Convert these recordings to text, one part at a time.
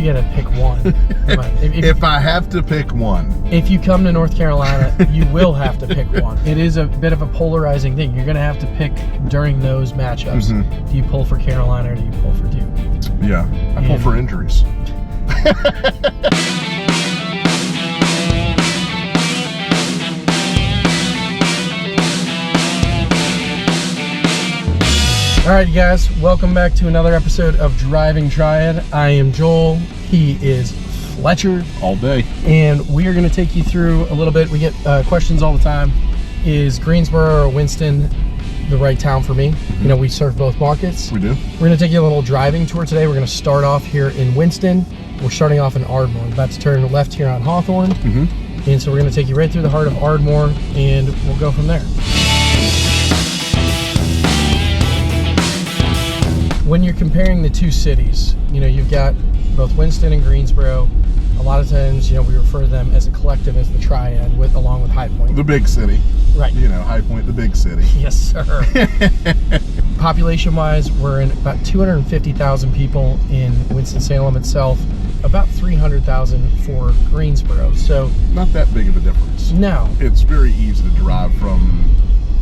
you got to pick one. If I have to pick one. If you come to North Carolina, you will have to pick one. It is a bit of a polarizing thing. You're going to have to pick during those matchups. Mm-hmm. Do you pull for Carolina or do you pull for Duke? Yeah, I pull for injuries. All right, you guys, welcome back to another episode of Driving Triad. I am Joel. He is Fletcher. All day. And we are going to take you through a little bit. We get questions all the time. Is Greensboro or Winston the right town for me? Mm-hmm. You know, we serve both markets. We do. We're going to take you a little driving tour today. We're going to start off here in Winston. We're starting off in Ardmore. We're about to turn left here on Hawthorne. Mm-hmm. And so we're going to take you right through the heart of Ardmore, and we'll go from there. When you're comparing the two cities, you know, you've got both Winston and Greensboro. A lot of times, you know, we refer to them as a collective as the triad, along with High Point. The big city. Right. You know, High Point, the big city. Yes, sir. Population-wise, we're in about 250,000 people in Winston-Salem itself, about 300,000 for Greensboro. So not that big of a difference. No. It's very easy to drive from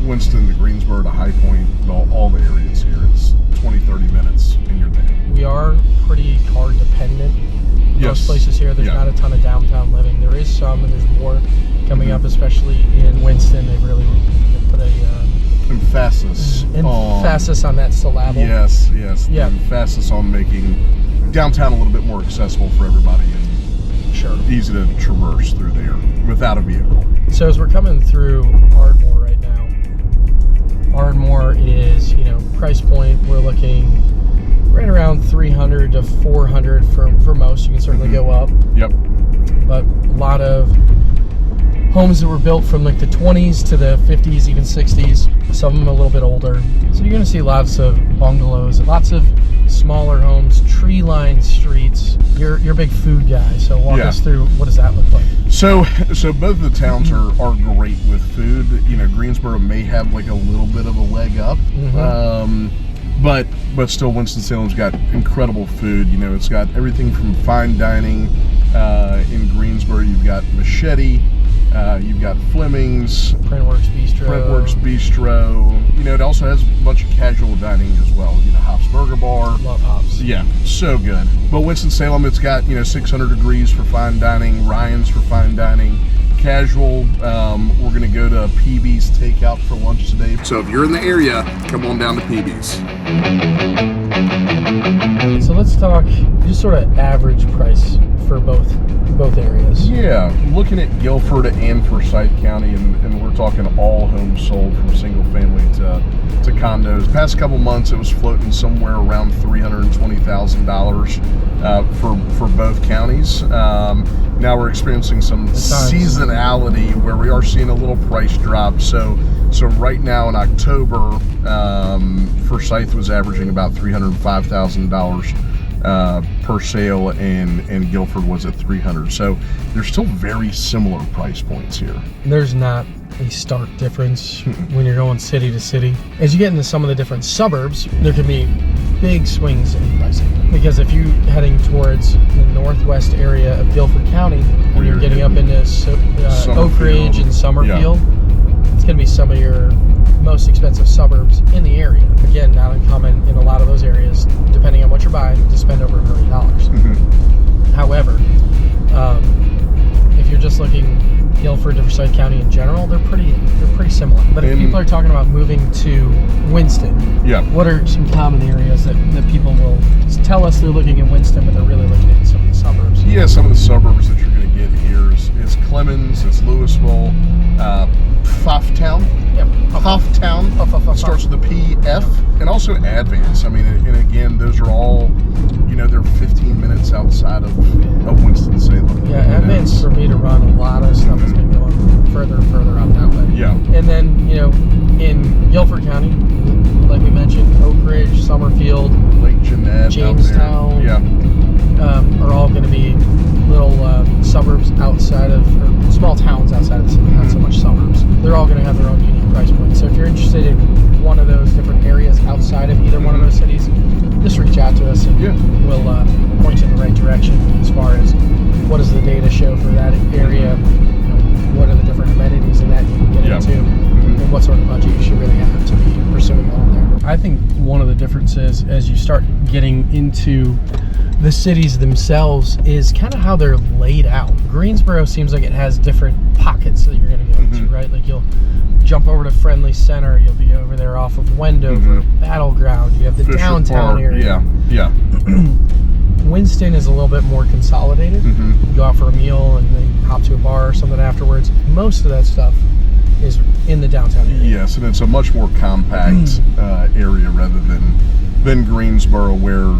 Winston to Greensboro to High Point, all the areas here. It's 20-30 minutes and you're there. We are pretty car dependent. Most places here, there's not a ton of downtown living. There is some, and there's more coming up, especially in Winston. They've really put a emphasis on that syllable. Yes. Yeah. Emphasis on making downtown a little bit more accessible for everybody and easy to traverse through there without a vehicle. So as we're coming through Ardmore right now, Ardmore is, you know, price point, we're looking right around 300 to 400 for most. You can certainly go up. Yep. But a lot of homes that were built from like the 20s to the 50s, even 60s. Some of them a little bit older. So you're going to see lots of bungalows, lots of smaller homes, tree-lined streets. You're a big food guy, so walk us through, what does that look like? So both of the towns are great with food. You know, Greensboro may have like a little bit of a leg up. Mm-hmm. But still, Winston-Salem's got incredible food. You know, it's got everything from fine dining. In Greensboro, you've got Machete, you've got Fleming's, Printworks Bistro. You know, it also has a bunch of casual dining as well. You know, Hops Burger Bar. Love Hops. Yeah, so good. But Winston-Salem, it's got, you know, 600 Degrees for fine dining, Ryan's for fine dining. Casual, we're going to go to PB's Takeout for lunch today. So if you're in the area, come on down to PB's. So let's talk just sort of average price for both areas. Yeah, looking at Guilford and Forsyth County, and we're talking all homes sold from single family to condos. Past couple months, it was floating somewhere around $320,000 for both counties. Now we're experiencing some seasonality where we are seeing a little price drop. So right now in October, Forsyth was averaging about $305,000 per sale, and Guilford was at $300,000. So there's still very similar price points here. There's not a stark difference when you're going city to city. As you get into some of the different suburbs, there can be big swings in pricing. Because if you're heading towards the northwest area of Guilford County, and you're getting up into Oak Ridge and Summerfield, it's going to be some of your most expensive suburbs in the area. Again, not uncommon in a lot of those areas, depending on what you're buying, to spend over $1 million. Mm-hmm. However, if you're just looking Guilford to Forsyth County in general, they're pretty similar. But if people are talking about moving to Winston, what are some common areas that people will tell us they're looking at Winston, but they're really looking at some of the suburbs? Yeah, some of the suburbs that you're going to get here is Clemens, it's Louisville, Pfafftown. Yep. Pfafftown starts with a P-F, and also Advance. I mean, and again, those are all, you know, they're 15 minutes outside of Winston-Salem. Yeah, Advance for me to run a lot of stuff has been going further and further out that way. Yeah. And then, you know, in Guilford County, like we mentioned, Oak Ridge, Summerfield, Lake Jeanette, Jamestown, are all going to be little suburbs outside of, or small towns outside of the city, not so much suburbs. They're all going to have their own unique price points. So if you're interested in one of those different areas outside of either one of those cities, just reach out to us and we'll point you in the right direction. show for that area. What are the different amenities in that you can get into, and what sort of budget you should really have to be pursuing on there. I think one of the differences as you start getting into the cities themselves is kind of how they're laid out. Greensboro seems like it has different pockets that you're going to go into, right? Like you'll jump over to Friendly Center, you'll be over there off of Wendover, Battleground, you have the Fisher downtown Park, area. Yeah. Winston is a little bit more consolidated. You go out for a meal and then hop to a bar or something afterwards. Most of that stuff is in the downtown area. Yes, and it's a much more compact area rather than Greensboro, where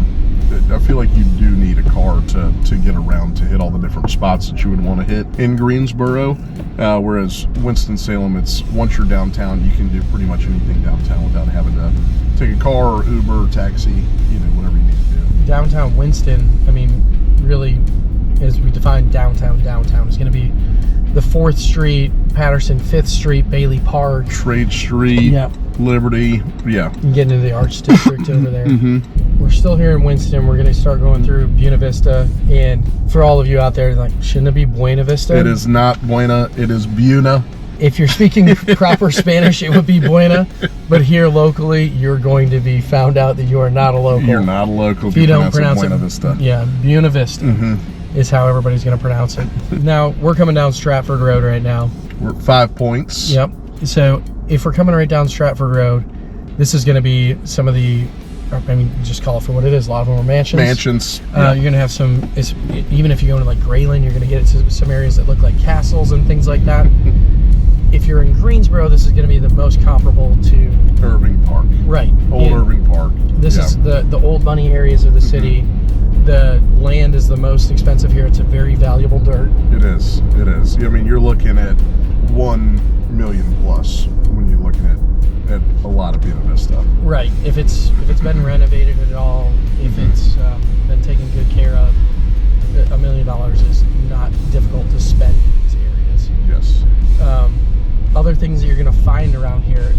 I feel like you do need a car to get around to hit all the different spots that you would want to hit in Greensboro. Whereas Winston-Salem, it's once you're downtown, you can do pretty much anything downtown without having to take a car or Uber or taxi, whatever you need to do. Downtown Winston, I mean, really, as we define downtown is going to be the 4th Street, Patterson, 5th Street, Bailey Park, Trade Street, Liberty, You get into the Arts District over there. We're still here in Winston. We're going to start going through Buena Vista. And for all of you out there, like, shouldn't it be Buena Vista? It is not Buena, it is Buena. If you're speaking proper Spanish, it would be Buena. But here locally, you're going to be found out that you are not a local. You're not a local if you don't pronounce Buena it. Vista. Yeah, Buena Vista is how everybody's going to pronounce it. Now, we're coming down Stratford Road right now. We're at 5 points. Yep. So if we're coming right down Stratford Road, this is going to be some of the, I mean, just call it for what it is. A lot of them are mansions. You're going to have some, even if you go into like Grayland, you're going to get into some areas that look like castles and things like that. If you're in Greensboro, this is going to be the most comparable to Irving Park. Right. Old Irving Park. This is the old money areas of the city. The land is the most expensive here. It's a very valuable dirt. It is. I mean, you're looking at $1 million plus when you're looking at a lot of Buena Vista. Right. If it's been renovated at all, if it's been taken good care of, $1 million is not difficult to spend in these areas. Yes. Other things that you're going to find around here,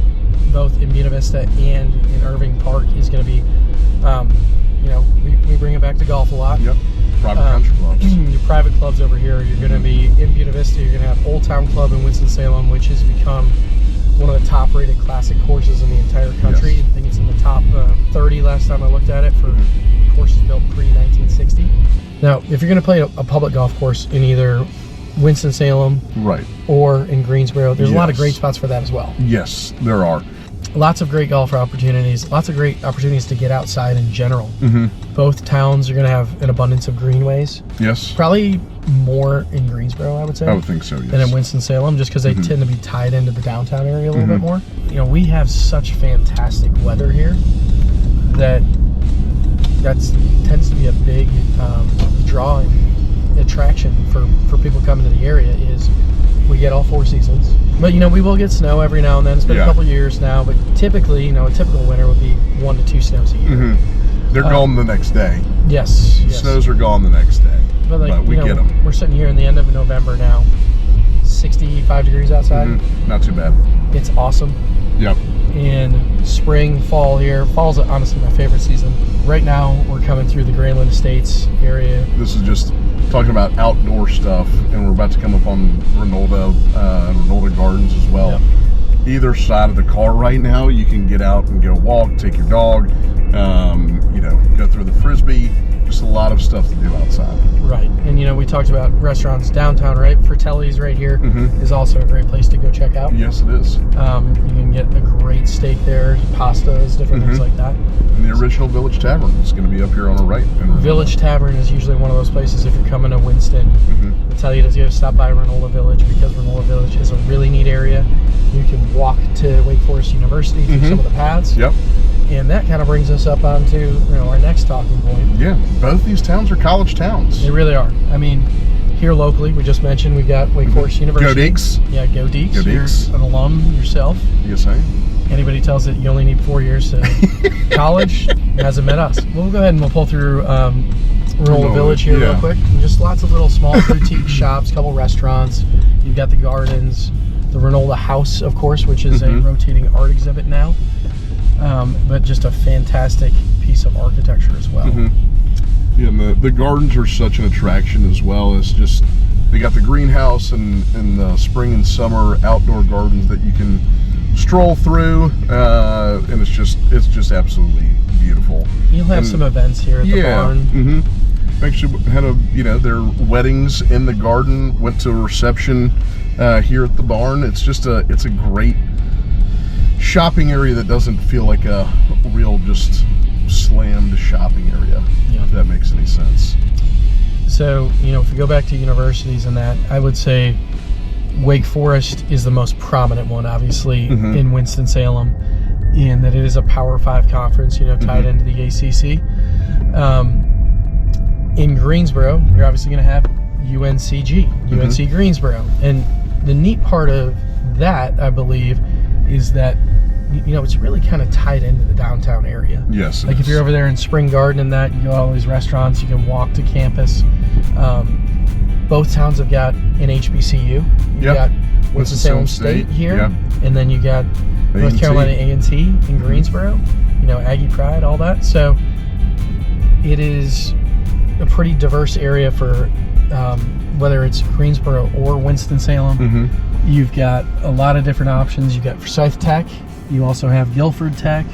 both in Buena Vista and in Irving Park, is going to be, we bring it back to golf a lot. Yep. Private country clubs. Your private clubs over here. You're going to be in Buena Vista. You're going to have Old Town Club in Winston-Salem, which has become one of the top-rated classic courses in the entire country. Yes. I think it's in the top 30 last time I looked at it for courses built pre-1960. Now, if you're going to play a public golf course in either Winston-Salem or in Greensboro, there's a lot of great spots for that as well. Yes, there are. Lots of great golf opportunities, lots of great opportunities to get outside in general. Both towns are going to have an abundance of greenways. Yes. Probably more in Greensboro, I would say. I would think so, yes. Than in Winston-Salem, just because they tend to be tied into the downtown area a little bit more. We have such fantastic weather here that tends to be a big draw and attraction for people coming to the area. Is we get all 4 seasons, but we will get snow every now and then. It's been a couple years now, but typically, a typical winter would be 1 to 2 snows a year. They're gone the next day. Yes. Snows are gone the next day, but we get them. We're sitting here in the end of November now, 65 degrees outside. Not too bad. It's awesome. Yep. In spring, fall here. Fall's honestly my favorite season. Right now, we're coming through the Grayland Estates area. This is just talking about outdoor stuff, and we're about to come up on Renolda Gardens as well. Yep. Either side of the car right now, you can get out and go walk, take your dog, go through the Frisbee. Just a lot of stuff to do outside. Right. And we talked about restaurants downtown, right? Fratelli's right here is also a great place to go check out. Yes, it is. You can get a great steak there, pastas, different things like that. And the original Village Tavern is going to be up here on the right. Village Tavern is usually one of those places, if you're coming to Winston, they tell you to go stop by Renolda Village, because Renolda Village is a really neat area. You can walk to Wake Forest University through some of the paths. Yep. And that kind of brings us up onto our next talking point. Yeah, both these towns are college towns. They really are. I mean, here locally, we just mentioned we've got Wake Forest University. Go Deeks. Yeah, go Deeks. Go Deeks. You're an alum yourself. Yes, I am. Anybody tells that you only need 4 years to college hasn't met us. We'll go ahead and we'll pull through Renolda Village here real quick. And just lots of little small boutique shops, couple restaurants. You've got the gardens, the Renolda House, of course, which is a rotating art exhibit now. But just a fantastic piece of architecture as well. Yeah, and the gardens are such an attraction as well. As just they got the greenhouse and the spring and summer outdoor gardens that you can stroll through, and it's just absolutely beautiful. You'll have some events here at the barn. Mm-hmm. Actually had their weddings in the garden. Went to a reception here at the barn. It's a great shopping area that doesn't feel like a real just slammed shopping area. If that makes any sense. So if we go back to universities and that, I would say Wake Forest is the most prominent one, obviously, in Winston-Salem, in that it is a Power 5 conference, tied into the ACC. In Greensboro, you're obviously going to have UNCG, UNC Greensboro. And the neat part of that, I believe, is that, it's really kind of tied into the downtown area. Yes. Like if you're over there in Spring Garden and that, you go to all these restaurants, you can walk to campus. Both towns have got an HBCU. You've got Winston-Salem State here, and then you got North Carolina A&T in Greensboro, Aggie Pride, all that. So it is a pretty diverse area for whether it's Greensboro or Winston-Salem. You've got a lot of different options. You've got Forsyth Tech. You also have Guilford Tech.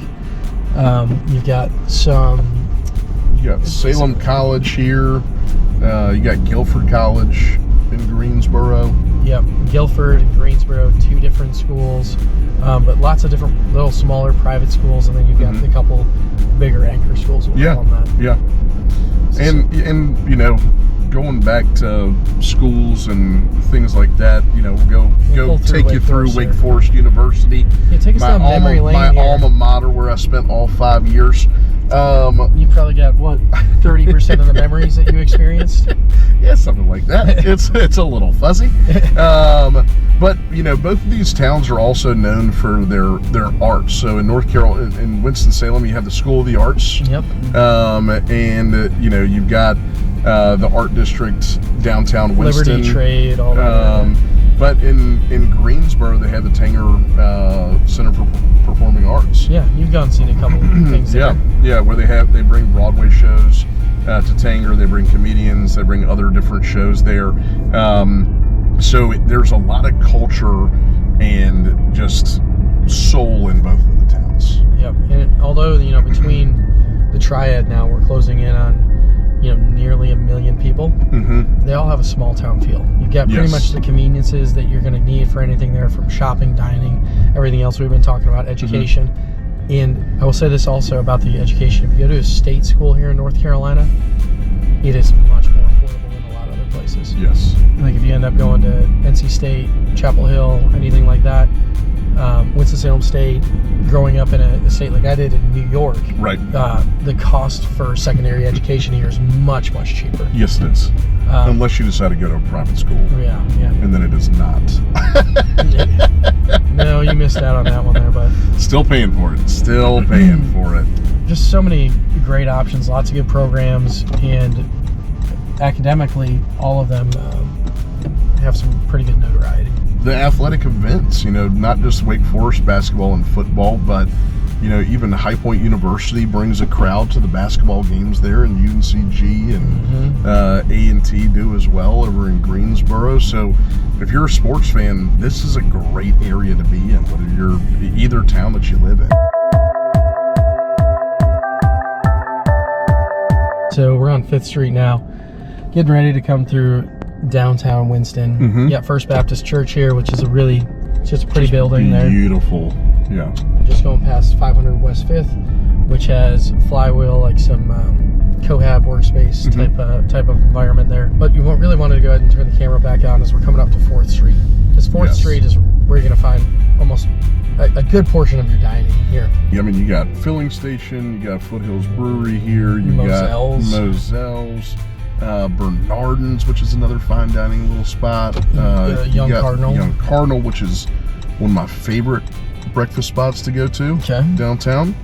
You've got some... You got Salem College here. You got Guilford College in Greensboro. Yep, Guilford and Greensboro, 2 different schools, but lots of different little smaller private schools, and then you've got a couple bigger anchor schools. Yeah. And going back to schools and things like that, we'll take you through Wake Forest University. Yeah, take us down memory lane. My alma mater, where I spent all 5 years. You probably got 30% of the memories that you experienced. Yeah, something like that. It's a little fuzzy, but both of these towns are also known for their arts. So in North Carolina, in Winston-Salem, you have the School of the Arts. Yep. And you've got the art district downtown Winston. Liberty Trade, all that. But in Greensboro, they have the Tanger Center for Performing Arts. Yeah, you've gone and seen a couple things there. Yeah, where they bring Broadway shows to Tanger. They bring comedians. They bring other different shows there. So there's a lot of culture and just soul in both of the towns. Yep, and although between the triad now, we're closing in on nearly 1 million people. They all have a small town feel. You've got pretty much the conveniences that you're going to need for anything there, from shopping, dining, everything else we've been talking about, education. And I will say this also about the education. If you go to a state school here in North Carolina, it is much more affordable than a lot of other places. Yes. Like if you end up going to NC State, Chapel Hill, anything like that, Winston-Salem State, growing up in a state like I did in New York, right? The cost for secondary education here is much, much cheaper. Yes, it is. Unless you decide to go to a private school. Yeah. And then it is not. No, you missed out on that one there, but... Still paying for it. Just so many great options, lots of good programs, and academically, all of them have some pretty good notoriety. The athletic events, not just Wake Forest basketball and football, but even High Point University brings a crowd to the basketball games there, and UNCG and A&T do as well over in Greensboro. So if you're a sports fan, this is a great area to be in, whether you're either town that you live in. So we're on 5th Street now, getting ready to come through downtown Winston. You got First Baptist Church here, which is just a pretty building there. Beautiful. Yeah. Just going past 500 West 5th, which has Flywheel, like some cohab workspace type of environment there. But you really wanted to go ahead and turn the camera back on as we're coming up to 4th Street. Because 4th Street is where you're going to find almost a good portion of your dining here. Yeah, I mean, you got Filling Station, you got Foothills Brewery here, you got Moselles. Bernardin's, which is another fine dining little spot. Young Cardinal, which is one of my favorite breakfast spots to go to downtown.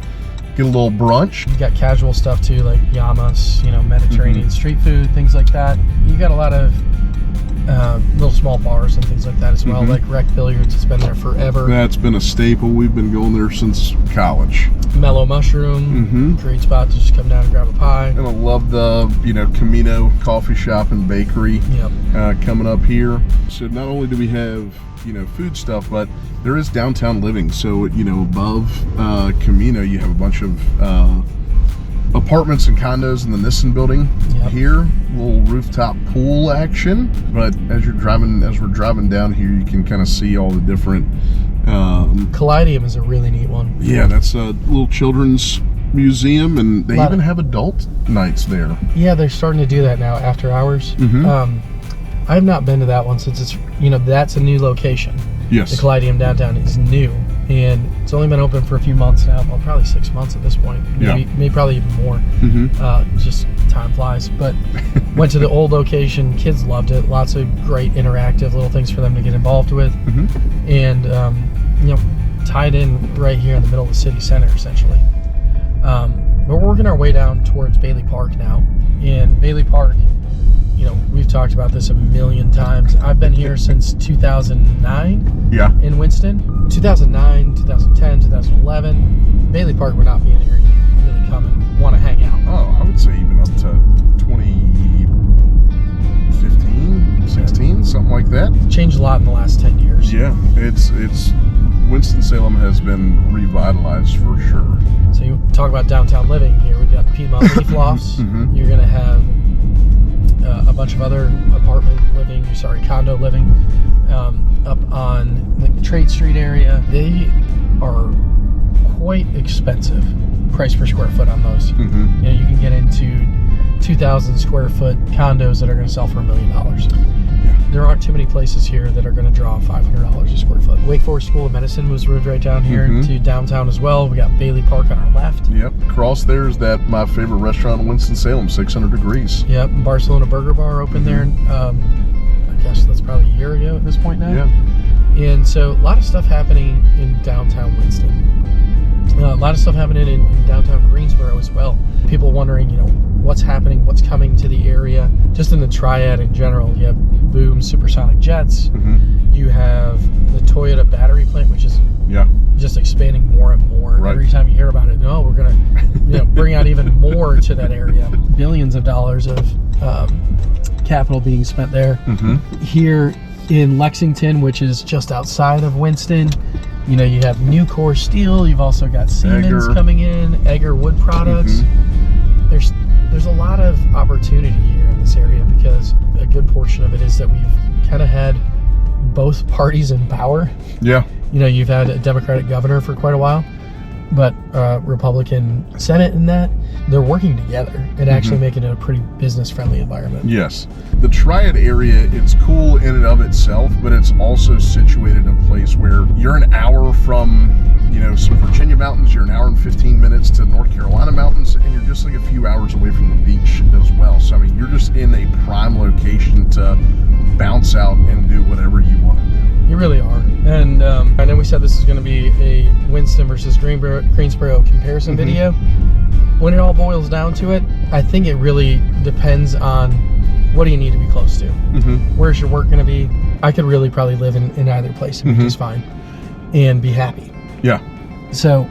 Get a little brunch. You got casual stuff too, like Yamas, Mediterranean street food, things like that. You got a lot of little small bars and things like that as well, like Rec Billiards. It's been there forever. That's been a staple. We've been going there since college. Mellow Mushroom, great spot to just come down and grab a pie. And I love the, Camino coffee shop and bakery coming up here. So not only do we have, food stuff, but there is downtown living. So, above Camino, you have a bunch of apartments and condos in the Nissan building here. Little rooftop pool action. But as we're driving down here, you can kind of see all the different. Callidium is a really neat one. Yeah, that's a little children's museum, and they even have adult nights there. Yeah, they're starting to do that now after hours. I have not been to that one since it's, that's a new location. Yes. The Callidium downtown is new, and it's only been open for a few months now. Well, probably 6 months at this point. Maybe probably even more. Just time flies. But went to the old location. Kids loved it. Lots of great interactive little things for them to get involved with. And, tied in right here in the middle of the city center, essentially. But we're working our way down towards Bailey Park now. And Bailey Park, we've talked about this a million times. I've been here since 2009 in Winston. 2009, 2010, 2011. Bailey Park would not be an area you really come and want to hang out. Oh, I would say even up to 2015, 16, something like that. It's changed a lot in the last 10 years. Yeah, it's Winston-Salem has been revitalized for sure. So you talk about downtown living here. We've got Piedmont Leaf Lofts. You're going to have a bunch of other condo living up on the Trade Street area. They are quite expensive price per square foot on those. You can get into 2,000 square foot condos that are going to sell for $1 million. There aren't too many places here that are going to draw $500 a square foot. Wake Forest School of Medicine was moved right down here to downtown as well. We got Bailey Park on our left. Yep, across there is my favorite restaurant in Winston-Salem, 600 Degrees. Yep, Barcelona Burger Bar opened there. I guess that's probably a year ago at this point now. Yeah. And so a lot of stuff happening in downtown Winston. A lot of stuff happening in downtown Greensboro as well. People wondering, what's happening, what's coming to the area. Just in the Triad in general, you have Boom supersonic jets. You have the Toyota battery plant, which is just expanding more and more. Every time you hear about it, we're going to bring out even more to that area. Billions of dollars of capital being spent there. Here in Lexington, which is just outside of Winston, you have Nucor Steel. You've also got Siemens coming in, Egger Wood Products. There's a lot of opportunity here in this area because a good portion of it is that we've kind of had both parties in power. You've had a Democratic governor for quite a while, but Republican Senate in that. They're working together and actually making it a pretty business-friendly environment. Yes. The Triad area, it's cool in and of itself, but it's also situated in a place where you're an hour from, some Virginia mountains, you're an hour and 15 minutes to North Carolina mountains, and you're just like a few hours away from the beach as well. So, you're just in a prime location to bounce out and do whatever you want to do. You really are. And I know we said this is going to be a Winston versus Greensboro comparison video. When it all boils down to it, I think it really depends on what do you need to be close to. Where's your work going to be? I could really probably live in either place and be just fine and be happy. So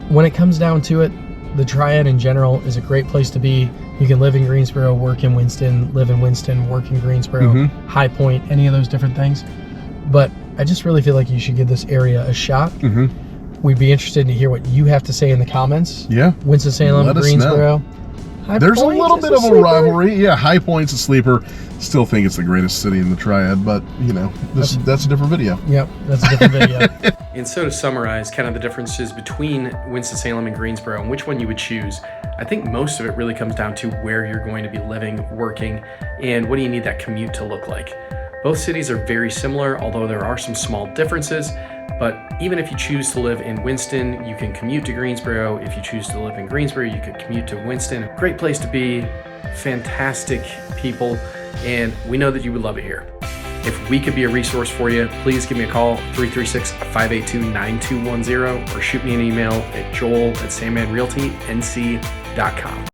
when it comes down to it, the Triad in general is a great place to be. You can live in Greensboro, work in Winston, live in Winston, work in Greensboro, High Point, any of those different things. But I just really feel like you should give this area a shot. We'd be interested to hear what you have to say in the comments. Winston-Salem, Greensboro. There's a little bit of a rivalry. High Point's a sleeper. Still think it's the greatest city in the Triad, but that's a different video. That's a different video. And so to summarize kind of the differences between Winston-Salem and Greensboro and which one you would choose, I think most of it really comes down to where you're going to be living, working, and what do you need that commute to look like. Both cities are very similar, although there are some small differences. But even if you choose to live in Winston, you can commute to Greensboro. If you choose to live in Greensboro, you could commute to Winston. Great place to be, fantastic people, and we know that you would love it here. If we could be a resource for you, please give me a call, 336-582-9210, or shoot me an email at joel@sandmanrealtync.com.